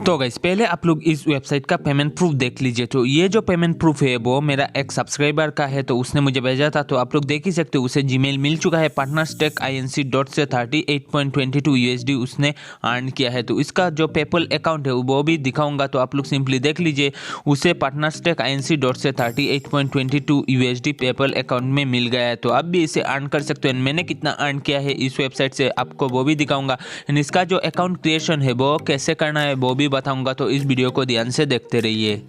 तो गाइस पहले आप लोग इस वेबसाइट का पेमेंट प्रूफ देख लीजिए। तो ये जो पेमेंट प्रूफ है वो मेरा एक सब्सक्राइबर का है, तो उसने मुझे भेजा था। तो आप लोग देख ही सकते हो, उसे जीमेल मिल चुका है। partnerstackinc से 38.22 USD उसने अर्न किया है। तो इसका जो पेपल अकाउंट है वो भी दिखाऊंगा, तो आप लोग सिंपली देख लीजिए। उसे partnerstackinc से 38.22 USD पेपल अकाउंट में मिल गया है। तो आप भी इसे अर्न कर सकते हो। मैंने कितना अर्न किया है इस वेबसाइट से आपको वो भी दिखाऊंगा। इसका जो अकाउंट क्रिएशन है वो कैसे करना है वो भी बताऊंगा, तो इस वीडियो को ध्यान से देखते रहिए।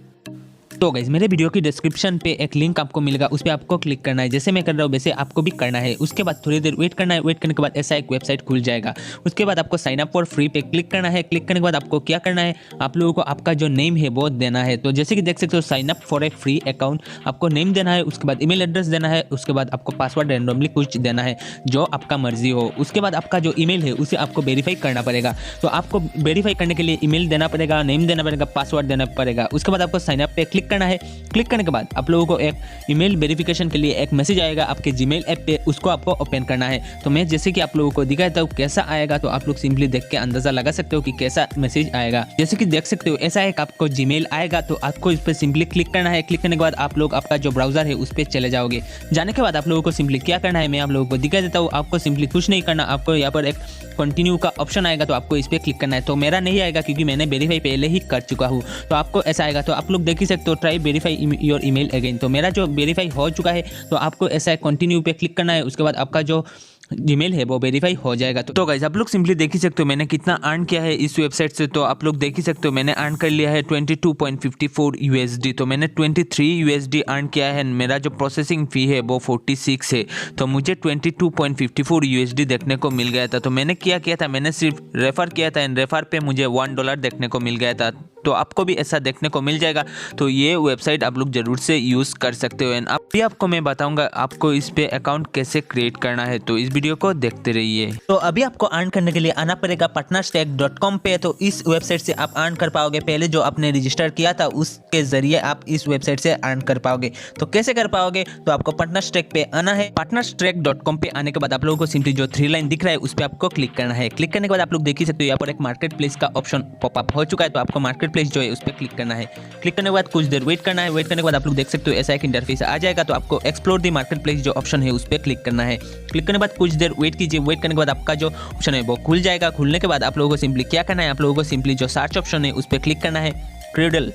तो गाइज मेरे वीडियो की डिस्क्रिप्शन पे एक लिंक आपको मिलेगा, उस पर आपको क्लिक करना है। जैसे मैं कर रहा हूँ वैसे आपको भी करना है। उसके बाद थोड़ी देर वेट करना है। वेट करने के बाद ऐसा एक वेबसाइट खुल जाएगा। उसके बाद आपको साइन अप फॉर फ्री पे क्लिक करना है। क्लिक करने के बाद आपको क्या करना है, आप लोगों को आपका जो नेम है वो देना है। तो जैसे कि देख सकते हो, sign up for a free account, आपको नेम देना है। उसके बाद ईमेल एड्रेस देना है। उसके बाद आपको पासवर्ड रैंडमली कुछ देना है जो आपका मर्जी हो। उसके बाद आपका जो ईमेल है उसे आपको वेरीफाई करना पड़ेगा। तो आपको वेरीफाई करने के लिए ईमेल देना पड़ेगा, नेम देना पड़ेगा, पासवर्ड देना पड़ेगा। उसके बाद आपको साइन अप पे क्लिक करना है। क्लिक करने के बाद आप लोगों को एक ईमेल वेरिफिकेशन के लिए एक मैसेज आएगा आपके जीमेल ऐप पे, उसको आपको ओपन करना है। तो मैं जैसे कि आप लोगों को दिखाता हूँ कैसा आएगा, तो आप लोग सिंपली देख के अंदाजा लगा सकते हो कि कैसा मैसेज आएगा। जैसे कि देख सकते हो ऐसा एक आपको जीमेल आएगा, तो आपको इस पर सिंपली क्लिक करना है। क्लिक करने के बाद आप लोग आपका जो ब्राउजर है उस पर चले जाओगे। जाने के बाद आप लोगों को सिंपली क्या करना है मैं आप लोगों को दिखा देता हूँ। आपको सिंपली कुछ नहीं करना, आपको यहाँ पर एक कंटिन्यू का ऑप्शन आएगा, तो आपको इस पर क्लिक करना है। तो मेरा नहीं आएगा क्योंकि मैंने वेरीफाई पहले ही कर चुका हूँ। तो आपको ऐसा आएगा, तो आप लोग देख ही सकते हो, try verify your email again. तो मेरा जो वेरीफाई हो चुका है, तो आपको ऐसा कंटिन्यू पे क्लिक करना है। उसके बाद आपका जो जीमेल है वो वेरीफाई हो जाएगा। तो गाइस आप लोग सिंपली देख ही सकते हो मैंने कितना अर्न किया है इस वेबसाइट से। तो आप लोग देख ही सकते हो मैंने अर्न कर लिया है 22.54 USD। तो मैंने 23 USD अर्न किया है। मेरा जो प्रोसेसिंग फ़ी है वो 46 है। तो मुझे 22.54 USD देखने को मिल गया था। तो मैंने क्या किया था, मैंने सिर्फ रेफ़र किया था। एंड रेफ़र पे मुझे $1 देखने को मिल गया था। तो आपको भी ऐसा देखने को मिल जाएगा। तो ये वेबसाइट आप लोग जरूर से यूज़ कर सकते हो। एंड अभी आपको मैं बताऊंगा आपको इस पे अकाउंट कैसे क्रिएट करना है, तो इस वीडियो को देखते रहिए। तो अभी आपको अर्न करने के लिए आना पड़ेगा partnerstack.com पे। तो इस वेबसाइट से आप अर्न कर पाओगे। पहले जो आपने रजिस्टर किया था उसके जरिए आप इस वेबसाइट से अर्न कर पाओगे। तो कैसे कर पाओगे, तो आपको partnerstack पे आना है। partnerstack.com पे आने के बाद आप लोगों को सिंपली जो 3 लाइन दिख रहा है उस पर आपको क्लिक करना है। क्लिक करने के बाद आप लोग देख ही सकते हो यहाँ पर एक मार्केट प्लेस का ऑप्शन पॉपअप हो चुका है। तो आपको मार्केट प्लेस जो है उस पर क्लिक करना है। क्लिक करने के बाद कुछ देर वेट करना है। वेट करने के बाद आप लोग देख सकते हो ऐसा एक इंटरफेस आ जाएगा। तो आपको एक्सप्लोर द मार्केट प्लेस जो ऑप्शन है उस पर क्लिक करना है। क्लिक करने के बाद कुछ देर वेट कीजिए। वेट करने के बाद आपका जो ऑप्शन है वो खुल जाएगा। खुलने के बाद आप लोगों को सिंपली क्या करना है, आप लोगों को सिंपली जो सर्च ऑप्शन है उस पर क्लिक करना है। क्रीडल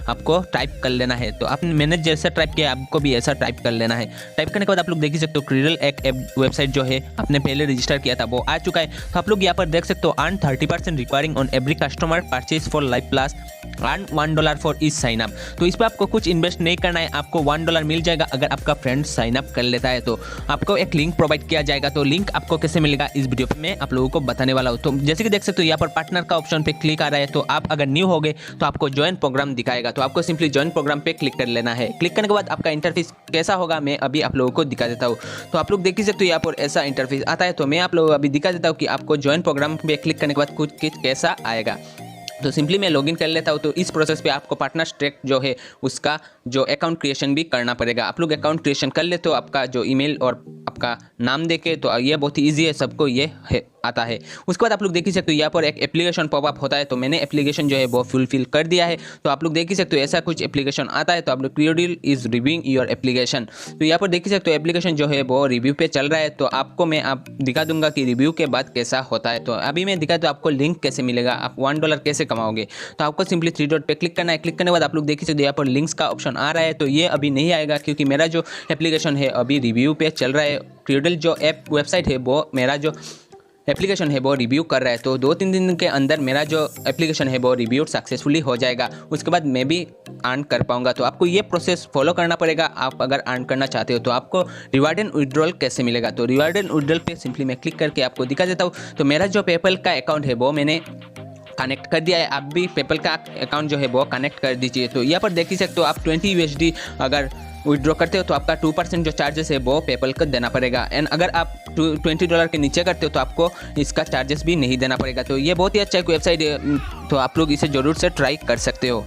आपको टाइप कर लेना है। तो आपने मैंने जैसा टाइप किया आपको भी ऐसा टाइप कर लेना है। टाइप करने के बाद आप लोग देख ही सकते हो क्रीडल एक वेबसाइट जो है आपने पहले रजिस्टर किया था वो आ चुका है। तो आप लोग यहाँ पर देख सकते हो earn 30% requiring on every customer purchase for life plus, earn $1 for इस साइन अप। तो इस पर आपको कुछ इन्वेस्ट नहीं करना है, आपको $1 मिल जाएगा अगर आपका फ्रेंड साइन अप कर लेता है। तो आपको एक लिंक प्रोवाइड किया जाएगा। तो लिंक आपको कैसे मिलेगा इस वीडियो पे मैं आप लोगों को बताने वाला हूँ। तो जैसे कि देख सकते हो यहाँ पर पार्टनर का ऑप्शन पे क्लिक आ रहा है। तो आप अगर न्यू हो गए तो आपको ज्वाइन प्रोग्राम दिखाएगा। तो आपको सिंपली ज्वाइन प्रोग्राम पे क्लिक कर लेना है। क्लिक करने के बाद आपका इंटरफेस कैसा होगा मैं अभी आप लोगों को दिखा देता हूँ। तो आप लोग देख ही सकते हो यहाँ पर ऐसा इंटरफेस आता है। तो मैं आप लोगों को अभी दिखा देता हूँ कि आपको ज्वाइन प्रोग्राम पे क्लिक करने के बाद कुछ कैसा आएगा। तो सिंपली मैं लॉगिन कर लेता हूँ। तो इस प्रोसेस पे आपको partnerstack जो है उसका जो अकाउंट क्रिएशन भी करना पड़ेगा। आप लोग अकाउंट क्रिएशन कर ले तो आपका जो ईमेल और आपका नाम देके, तो ये बहुत ही ईजी है, सबको ये है आता है। उसके बाद आप लोग देख ही सकते हो यहाँ पर एक एप्लीकेशन पॉपअप होता है। तो मैंने एप्लीकेशन जो है वो फुलफिल कर दिया है। तो आप लोग देख ही सकते हो ऐसा कुछ एप्लीकेशन आता है। तो आप लोग क्रीडल इज रिव्यूइंग योर एप्लीकेशन। तो यहाँ पर देख ही सकते हो एप्लीकेशन जो है वो रिव्यू पे चल रहा है। तो आपको मैं आप दिखा दूंगा कि रिव्यू के बाद कैसा होता है। तो अभी मैं दिखा तो आपको लिंक कैसे मिलेगा, आप $1 कैसे कमाओगे। तो आपको सिंपली 3 डॉट पे क्लिक करना है। क्लिक करने के बाद आप लोग देख ही सकते हो यहाँ पर लिंक्स का ऑप्शन आ रहा है। तो ये अभी नहीं आएगा क्योंकि मेरा जो एप्लीकेशन है अभी रिव्यू पे चल रहा है। क्रीडल जो ऐप वेबसाइट है वो मेरा जो एप्लीकेशन है वो रिव्यू कर रहा है। तो 2-3 दिन के अंदर मेरा जो एप्लीकेशन है वो रिव्यू सक्सेसफुली हो जाएगा। उसके बाद मैं भी अर्न कर पाऊंगा। तो आपको ये प्रोसेस फॉलो करना पड़ेगा आप अगर अर्न करना चाहते हो। तो आपको रिवार्ड एंड विड्रॉल कैसे मिलेगा, तो रिवार्ड एंड विड्रॉल पे सिंपली मैं क्लिक करके आपको दिखा देता हूँ। तो मेरा जो पेपल का अकाउंट है वो मैंने कनेक्ट कर दिया है। आप भी पेपल का अकाउंट जो है वो कनेक्ट कर दीजिए। तो यहाँ पर देख ही सकते हो आप 20 USD अगर विड्रॉ करते हो तो आपका 2% जो चार्जेस है वो पेपल को देना पड़ेगा। एंड अगर आप $20 के नीचे करते हो तो आपको इसका चार्जेस भी नहीं देना पड़ेगा। तो ये बहुत ही अच्छा एक वेबसाइट है। तो आप लोग इसे ज़रूर से ट्राई कर सकते हो।